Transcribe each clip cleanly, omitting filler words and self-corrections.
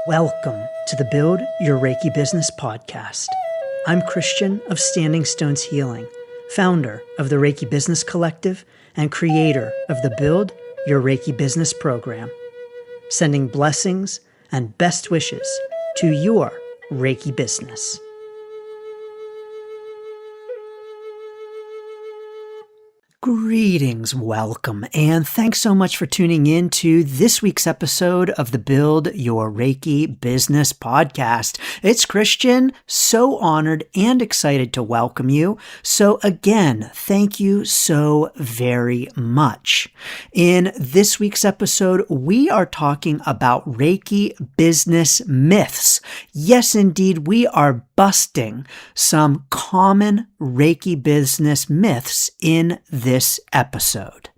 Welcome to the Build Your Reiki Business podcast. I'm Christian of Standing Stones Healing, founder of the Reiki Business Collective and creator of the Build Your Reiki Business program, sending blessings and best wishes to your Reiki business. Greetings, welcome, and thanks so much for tuning in to this week's episode of the Build Your Reiki Business podcast. It's Christian, so honored and excited to welcome you. So again, thank you so very much. In this week's episode, we are talking about Reiki business myths. Yes, indeed, we are busting some common Reiki business myths in this episode.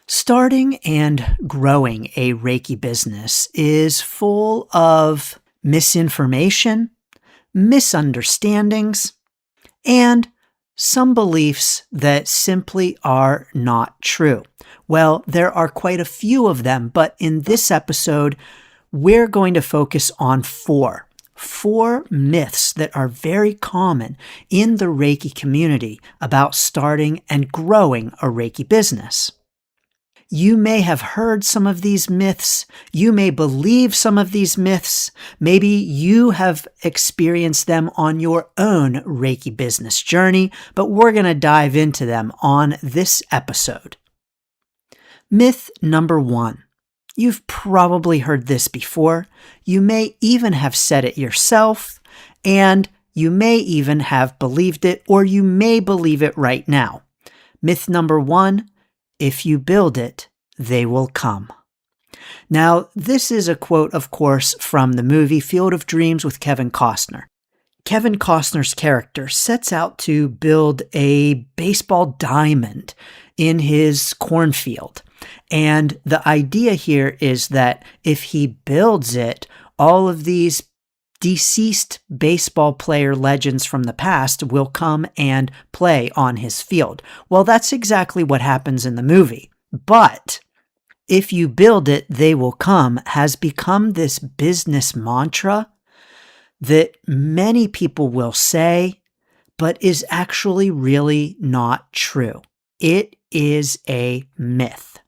Starting and growing a Reiki business is full of misinformation, misunderstandings, and some beliefs that simply are not true. Well, there are quite a few of them, but in this episode, we're going to focus on four myths that are very common in the Reiki community about starting and growing a Reiki business. You may have heard some of these myths. You may believe some of these myths. Maybe you have experienced them on your own Reiki business journey, but we're going to dive into them on this episode. Myth number 1. You've probably heard this before. You may even have said it yourself, and you may even have believed it, or you may believe it right now. Myth number 1, if you build it, they will come. Now, this is a quote, of course, from the movie Field of Dreams with Kevin Costner. Kevin Costner's character sets out to build a baseball diamond in his cornfield. And the idea here is that if he builds it, all of these deceased baseball player legends from the past will come and play on his field. Well, that's exactly what happens in the movie. But if you build it, they will come has become this business mantra that many people will say, but is actually really not true. It is a myth.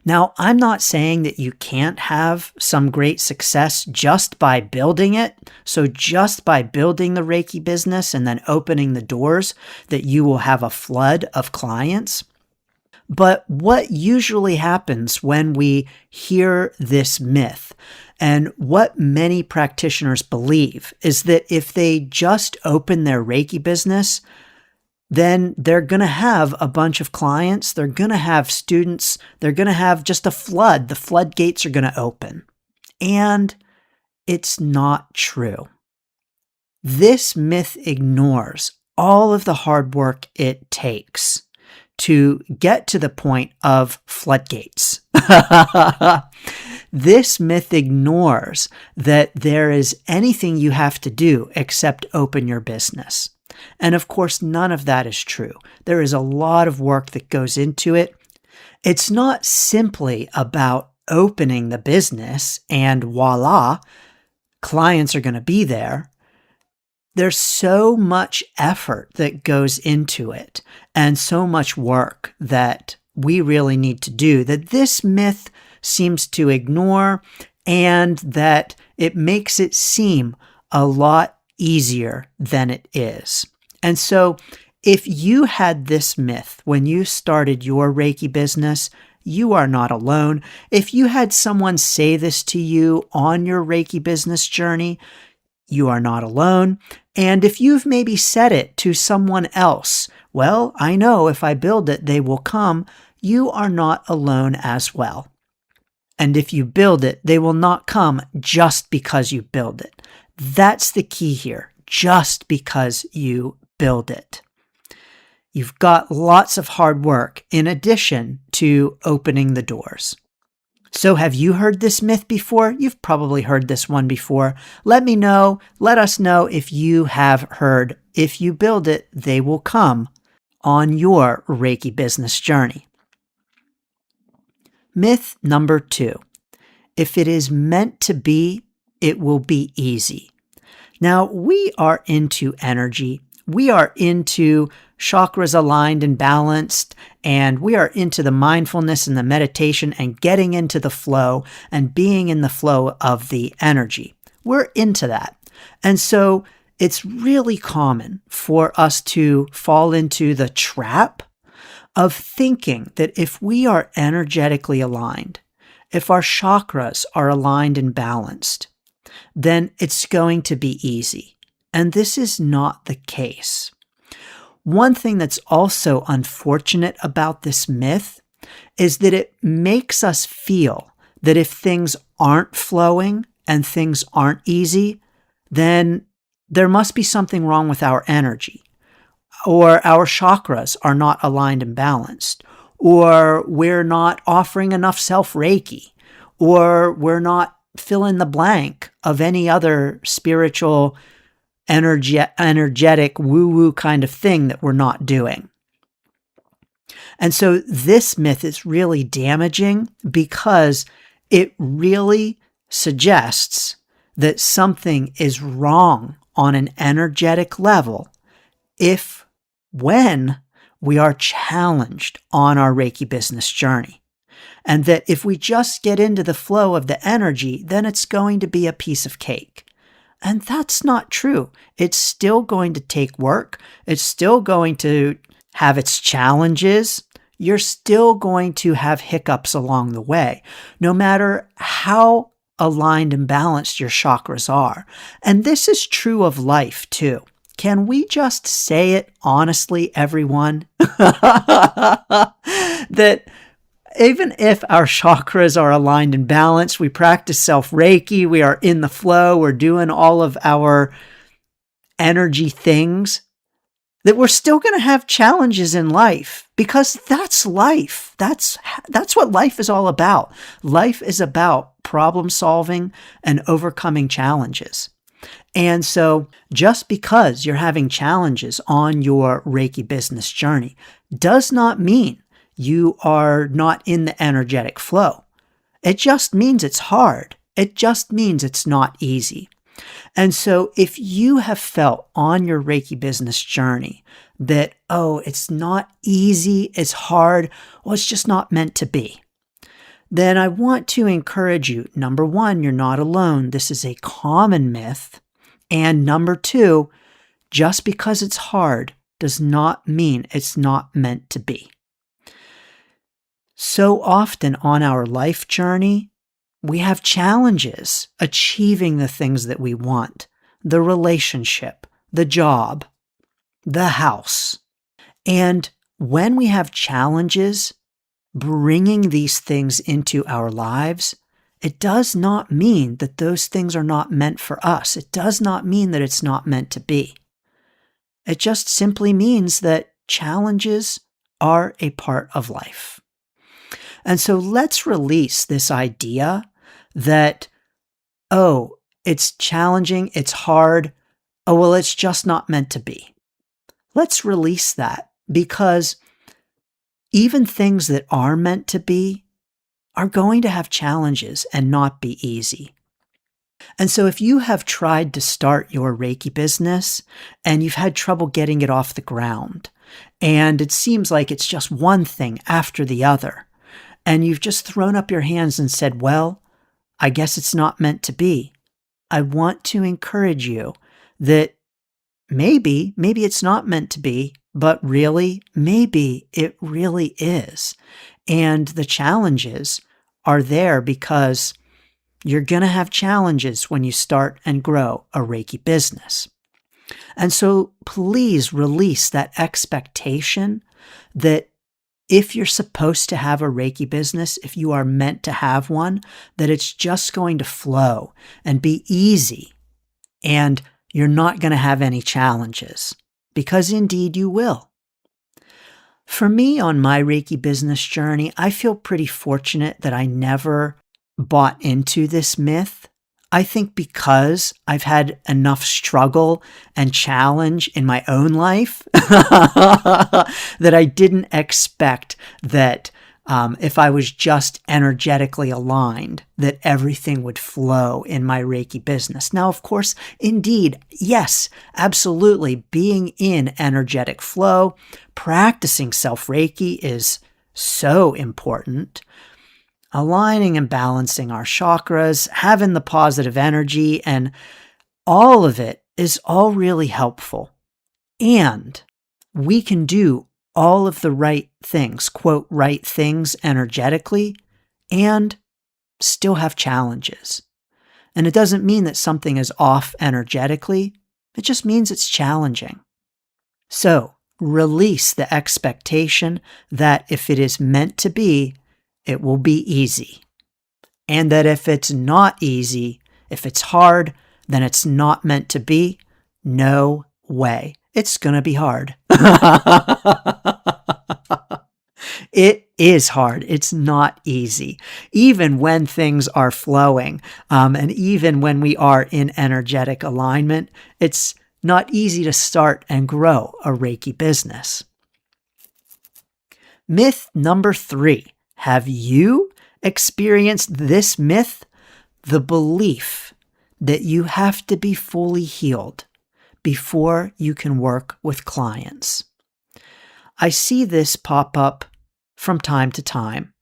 Now, I'm not saying that you can't have some great success just by building it. So just by building the Reiki business and then opening the doors, that you will have a flood of clients. But what usually happens when we hear this myth, and what many practitioners believe, is that if they just open their Reiki business, then they're going to have a bunch of clients, they're going to have students, they're going to have just a flood. The floodgates are going to open. And it's not true. This myth ignores all of the hard work it takes to get to the point of floodgates. This myth ignores that there is anything you have to do except open your business. And of course, none of that is true. There is a lot of work that goes into it. It's not simply about opening the business and voila, clients are going to be there. There's so much effort that goes into it and so much work that we really need to do that this myth seems to ignore, and that it makes it seem a lot easier than it is. And so if you had this myth when you started your Reiki business, you are not alone. If you had someone say this to you on your Reiki business journey, you are not alone. And if you've maybe said it to someone else, well, I know if I build it, they will come, you are not alone as well. And if you build it, they will not come just because you build it. That's the key here, just because you build it. You've got lots of hard work in addition to opening the doors. So have you heard this myth before? You've probably heard this one before. Let me know. Let us know if you have heard, if you build it, they will come on your Reiki business journey. Myth number 2. If it is meant to be, it will be easy. Now, we are into energy. We are into chakras aligned and balanced, and we are into the mindfulness and the meditation and getting into the flow and being in the flow of the energy. We're into that. And so it's really common for us to fall into the trap of thinking that if we are energetically aligned, if our chakras are aligned and balanced, then it's going to be easy. And this is not the case. One thing that's also unfortunate about this myth is that it makes us feel that if things aren't flowing and things aren't easy, then there must be something wrong with our energy, or our chakras are not aligned and balanced, or we're not offering enough self-Reiki, or we're not fill in the blank of any other spiritual, energetic, woo-woo kind of thing that we're not doing. And so this myth is really damaging because it really suggests that something is wrong on an energetic level when we are challenged on our Reiki business journey. And that if we just get into the flow of the energy, then it's going to be a piece of cake. And that's not true. It's still going to take work. It's still going to have its challenges. You're still going to have hiccups along the way, no matter how aligned and balanced your chakras are. And this is true of life too. Can we just say it honestly, everyone? That even if our chakras are aligned and balanced, we practice self-Reiki, we are in the flow, we're doing all of our energy things, that we're still going to have challenges in life, because that's life. That's what life is all about. Life is about problem solving and overcoming challenges. And so just because you're having challenges on your Reiki business journey does not mean you are not in the energetic flow. It just means it's hard. It just means it's not easy. And so if you have felt on your Reiki business journey that, it's not easy, it's hard, it's just not meant to be, then I want to encourage you, number one, you're not alone. This is a common myth. And number two, just because it's hard does not mean it's not meant to be. So often on our life journey, we have challenges achieving the things that we want, the relationship, the job, the house. And when we have challenges bringing these things into our lives, it does not mean that those things are not meant for us. It does not mean that it's not meant to be. It just simply means that challenges are a part of life. And so let's release this idea that, it's challenging, it's hard, it's just not meant to be. Let's release that, because even things that are meant to be are going to have challenges and not be easy. And so if you have tried to start your Reiki business and you've had trouble getting it off the ground, and it seems like it's just one thing after the other, and you've just thrown up your hands and said, I guess it's not meant to be, I want to encourage you that maybe it's not meant to be, but really, maybe it really is. And the challenges are there because you're going to have challenges when you start and grow a Reiki business. And so please release that expectation that if you're supposed to have a Reiki business, if you are meant to have one, that it's just going to flow and be easy, and you're not going to have any challenges, because indeed you will. For me, on my Reiki business journey, I feel pretty fortunate that I never bought into this myth. I think because I've had enough struggle and challenge in my own life that I didn't expect that if I was just energetically aligned, that everything would flow in my Reiki business. Now, of course, indeed, yes, absolutely, being in energetic flow, practicing self-Reiki is so important. Aligning and balancing our chakras, having the positive energy, and all of it is all really helpful. And we can do all of the right things, quote, right things energetically, and still have challenges. And it doesn't mean that something is off energetically. It just means it's challenging. So release the expectation that if it is meant to be, it will be easy. And that if it's not easy, if it's hard, then it's not meant to be. No way. It's going to be hard. It is hard. It's not easy. Even when things are flowing, and even when we are in energetic alignment, it's not easy to start and grow a Reiki business. Myth number 3. Have you experienced this myth? The belief that you have to be fully healed before you can work with clients. I see this pop up from time to time,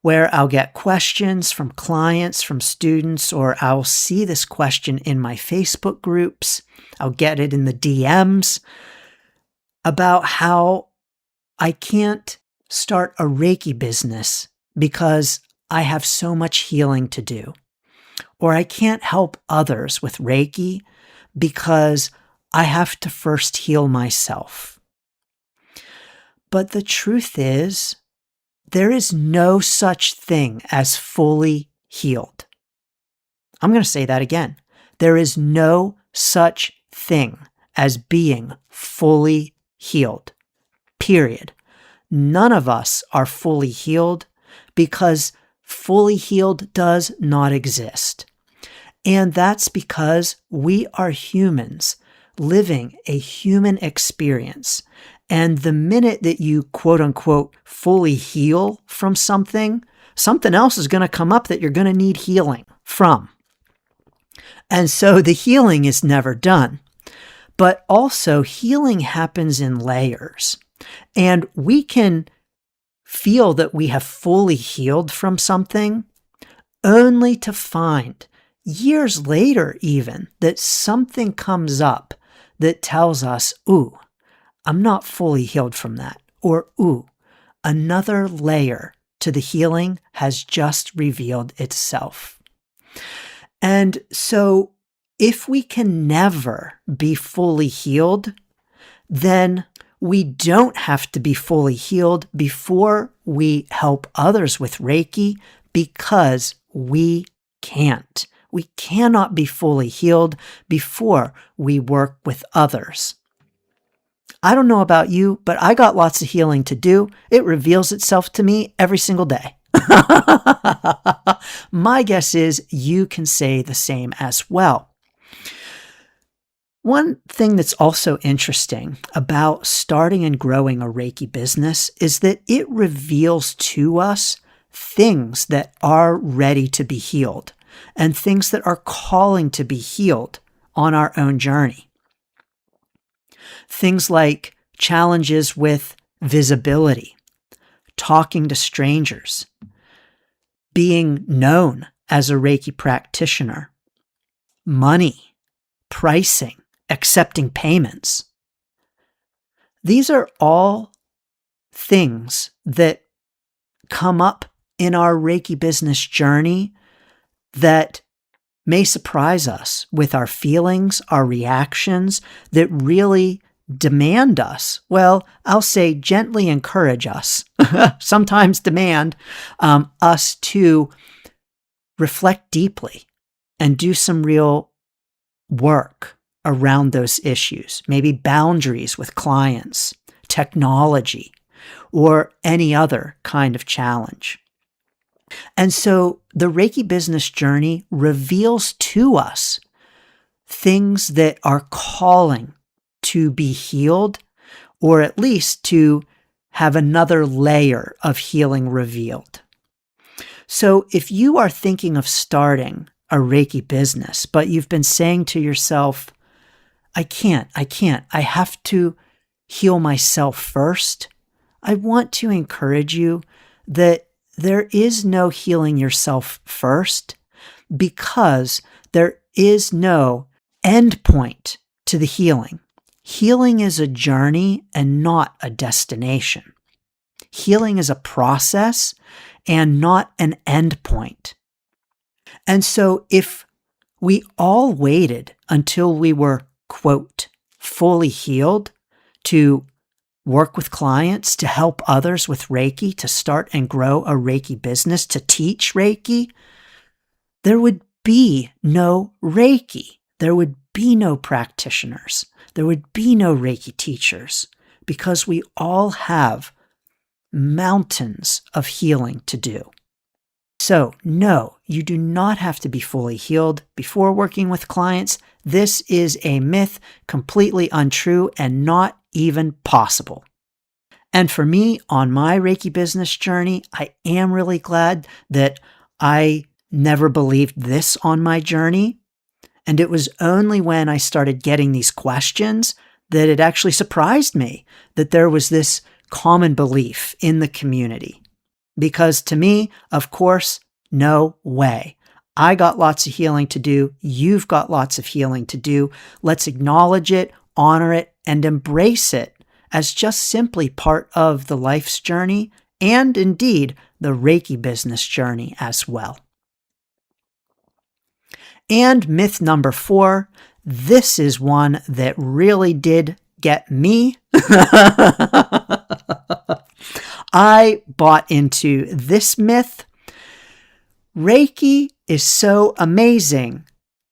where I'll get questions from clients, from students, or I'll see this question in my Facebook groups. I'll get it in the DMs about how I can't start a Reiki business because I have so much healing to do. Or I can't help others with Reiki because I have to first heal myself. But the truth is, there is no such thing as fully healed. I'm going to say that again. There is no such thing as being fully healed. Period. None of us are fully healed because fully healed does not exist. And that's because we are humans living a human experience. And the minute that you quote unquote fully heal from something else is going to come up that you're going to need healing from. And so the healing is never done. But also healing happens in layers. And we can feel that we have fully healed from something only to find years later even that something comes up that tells us, ooh, I'm not fully healed from that. Or, ooh, another layer to the healing has just revealed itself. And so if we can never be fully healed, then we don't have to be fully healed before we help others with Reiki because we can't. We cannot be fully healed before we work with others. I don't know about you, but I got lots of healing to do. It reveals itself to me every single day. My guess is you can say the same as well. One thing that's also interesting about starting and growing a Reiki business is that it reveals to us things that are ready to be healed and things that are calling to be healed on our own journey. Things like challenges with visibility, talking to strangers, being known as a Reiki practitioner, money, pricing, accepting payments. These are all things that come up in our Reiki business journey that may surprise us with our feelings, our reactions that really demand us. Well, I'll say gently encourage us, sometimes demand us to reflect deeply and do some real work around those issues, maybe boundaries with clients, technology, or any other kind of challenge. And so the Reiki business journey reveals to us things that are calling to be healed, or at least to have another layer of healing revealed. So if you are thinking of starting a Reiki business, but you've been saying to yourself, I can't, I have to heal myself first, I want to encourage you that there is no healing yourself first, because there is no end point to the healing. Healing is a journey and not a destination. Healing is a process and not an end point. And so if we all waited until we were, quote, fully healed to work with clients, to help others with Reiki, to start and grow a Reiki business, to teach Reiki, there would be no Reiki. There would be no practitioners. There would be no Reiki teachers, because we all have mountains of healing to do. So, no, you do not have to be fully healed before working with clients. This is a myth, completely untrue, and not even possible. And for me, on my Reiki business journey, I am really glad that I never believed this on my journey. And it was only when I started getting these questions that it actually surprised me that there was this common belief in the community. Because to me, of course, no way. I got lots of healing to do. You've got lots of healing to do. Let's acknowledge it, honor it, and embrace it as just simply part of the life's journey, and indeed the Reiki business journey as well. And myth number 4, this is one that really did get me. I bought into this myth. Reiki is so amazing,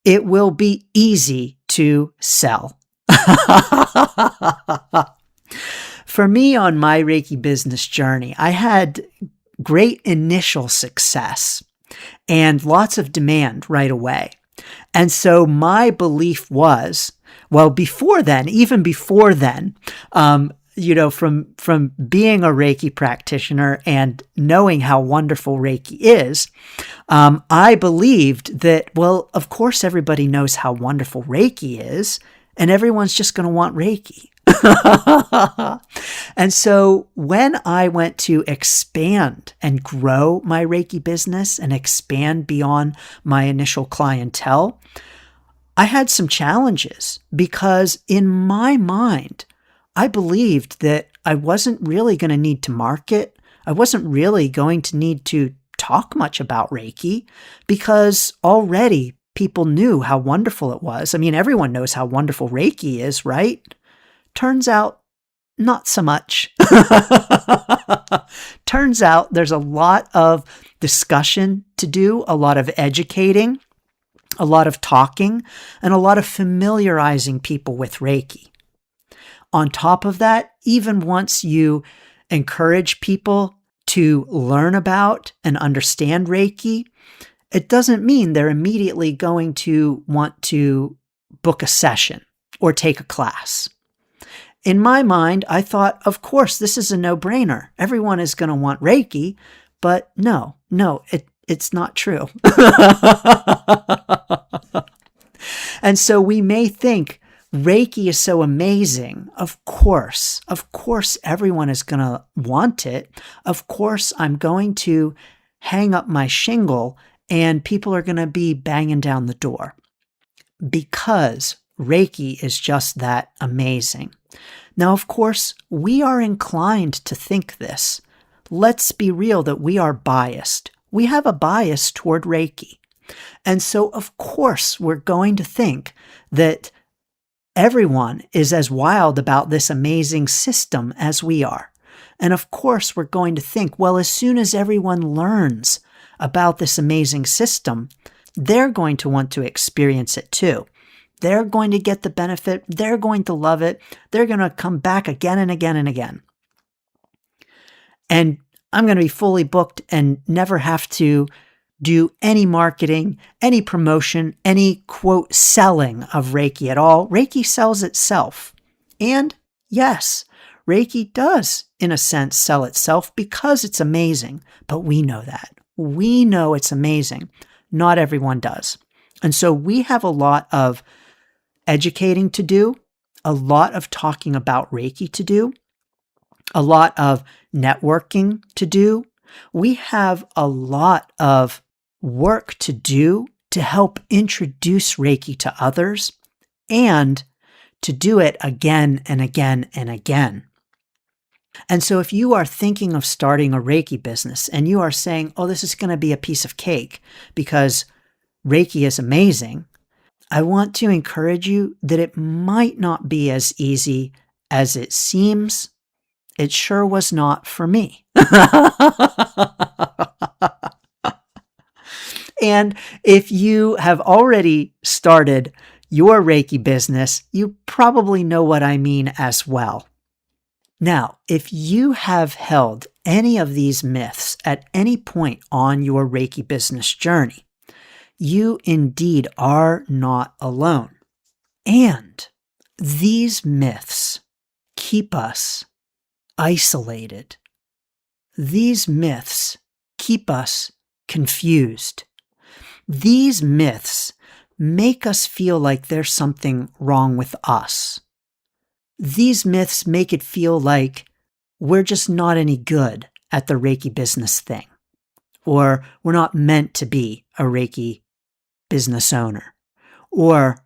it will be easy to sell. For me, on my Reiki business journey, I had great initial success and lots of demand right away. And so my belief was, well, even before then, from being a Reiki practitioner and knowing how wonderful Reiki is, I believed that, well, of course, everybody knows how wonderful Reiki is, and everyone's just going to want Reiki. And so when I went to expand and grow my Reiki business and expand beyond my initial clientele, I had some challenges, because in my mind, I believed that I wasn't really going to need to market. I wasn't really going to need to talk much about Reiki, because already people knew how wonderful it was. I mean, everyone knows how wonderful Reiki is, right? Turns out, not so much. Turns out there's a lot of discussion to do, a lot of educating, a lot of talking, and a lot of familiarizing people with Reiki. On top of that, even once you encourage people to learn about and understand Reiki, it doesn't mean they're immediately going to want to book a session or take a class. In my mind, I thought, of course, this is a no-brainer. Everyone is going to want Reiki, but no, it's not true. And so we may think Reiki is so amazing. Of course, everyone is going to want it. Of course, I'm going to hang up my shingle and people are going to be banging down the door, because Reiki is just that amazing. Now, of course, we are inclined to think this. Let's be real that we are biased. We have a bias toward Reiki. And so, of course, we're going to think that everyone is as wild about this amazing system as we are. And of course, we're going to think, well, as soon as everyone learns about this amazing system, they're going to want to experience it too. They're going to get the benefit. They're going to love it. They're going to come back again and again and again. And I'm going to be fully booked and never have to do any marketing, any promotion, any, quote, selling of Reiki at all. Reiki sells itself. And yes, Reiki does, in a sense, sell itself because it's amazing, but we know that. We know it's amazing. Not everyone does. And so we have a lot of educating to do, a lot of talking about Reiki to do, a lot of networking to do. We have a lot of work to do to help introduce Reiki to others and to do it again and again and again. And so if you are thinking of starting a Reiki business and you are saying, oh, this is going to be a piece of cake because Reiki is amazing, I want to encourage you that it might not be as easy as it seems. It sure was not for me. And if you have already started your Reiki business, you probably know what I mean as well. Now, if you have held any of these myths at any point on your Reiki business journey, you indeed are not alone. And these myths keep us isolated. These myths keep us confused. These myths make us feel like there's something wrong with us. These myths make it feel like we're just not any good at the Reiki business thing, or we're not meant to be a Reiki business owner, or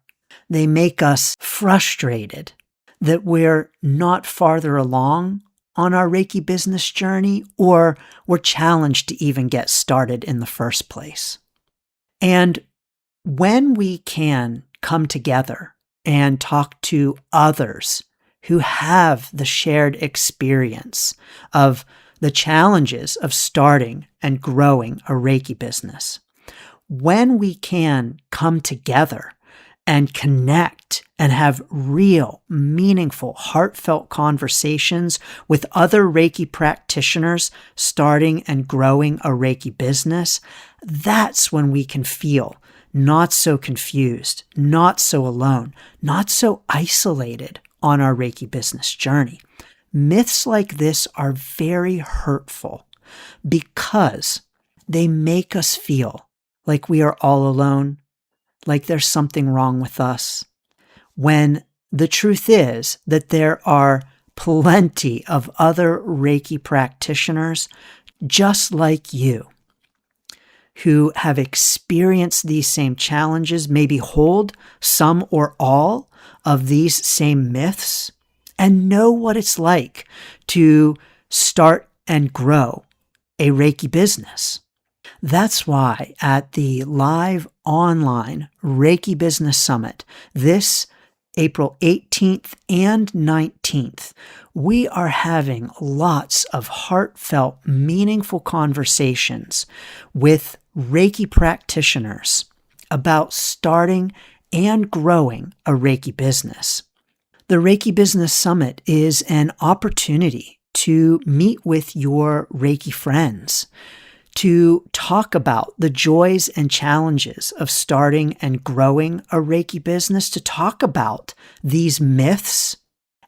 they make us frustrated that we're not farther along on our Reiki business journey, or we're challenged to even get started in the first place. And when we can come together and talk to others who have the shared experience of the challenges of starting and growing a Reiki business, when we can come together and connect and have real, meaningful, heartfelt conversations with other Reiki practitioners starting and growing a Reiki business, that's when we can feel not so confused, not so alone, not so isolated on our Reiki business journey. Myths like this are very hurtful because they make us feel like we are all alone, like there's something wrong with us, when the truth is that there are plenty of other Reiki practitioners just like you who have experienced these same challenges, maybe hold some or all of these same myths, and know what it's like to start and grow a Reiki business. That's why at the live online Reiki Business Summit, this April 18th and 19th, we are having lots of heartfelt, meaningful conversations with Reiki practitioners about starting and growing a Reiki business. The Reiki Business Summit is an opportunity to meet with your Reiki friends, to talk about the joys and challenges of starting and growing a Reiki business, to talk about these myths,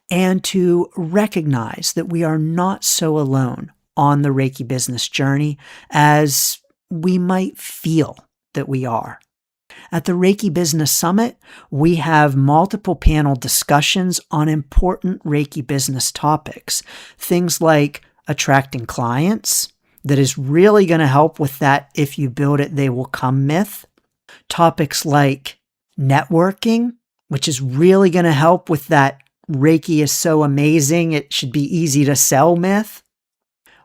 and to recognize that we are not so alone on the Reiki business journey as we might feel that we are. At the Reiki Business Summit, we have multiple panel discussions on important Reiki business topics, things like attracting clients, that is really going to help with that if you build it, they will come myth. Topics like networking, which is really going to help with that Reiki is so amazing, it should be easy to sell myth.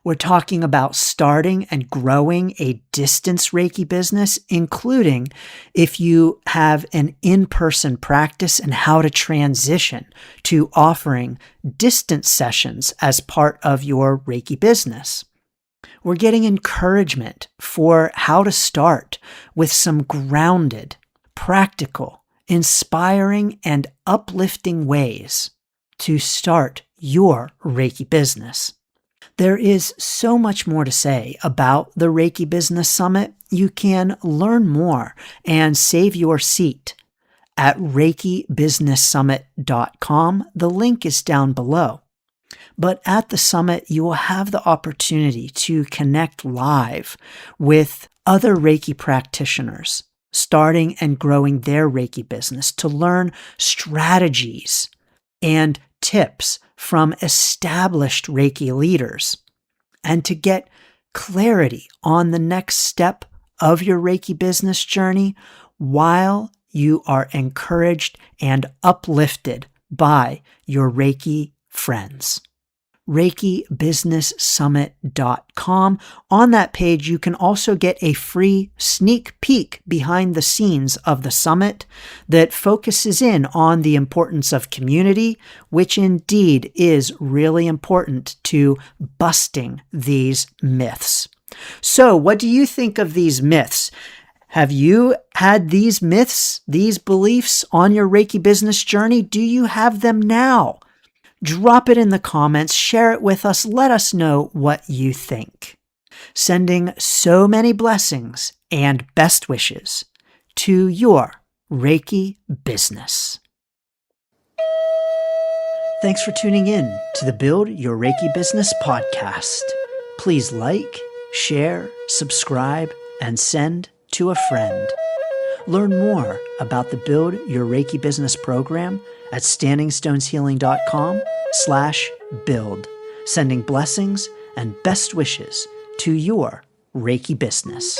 We're talking about starting and growing a distance Reiki business, including if you have an in-person practice and how to transition to offering distance sessions as part of your Reiki business. We're getting encouragement for how to start with some grounded, practical, inspiring, and uplifting ways to start your Reiki business. There is so much more to say about the Reiki Business Summit. You can learn more and save your seat at reikibusinesssummit.com. The link is down below. But at the summit, you will have the opportunity to connect live with other Reiki practitioners, starting and growing their Reiki business, to learn strategies and tips from established Reiki leaders, and to get clarity on the next step of your Reiki business journey while you are encouraged and uplifted by your Reiki friends. ReikiBusinessSummit.com. On that page, you can also get a free sneak peek behind the scenes of the summit that focuses in on the importance of community, which indeed is really important to busting these myths. So, what do you think of these myths? Have you had these myths, these beliefs on your Reiki business journey? Do you have them now? Drop it in the comments, share it with us, let us know what you think. Sending so many blessings and best wishes to your Reiki business. Thanks for tuning in to the Build Your Reiki Business podcast. Please like, share, subscribe, and send to a friend. Learn more about the Build Your Reiki Business program at standingstoneshealing.com/build. Sending blessings and best wishes to your Reiki business.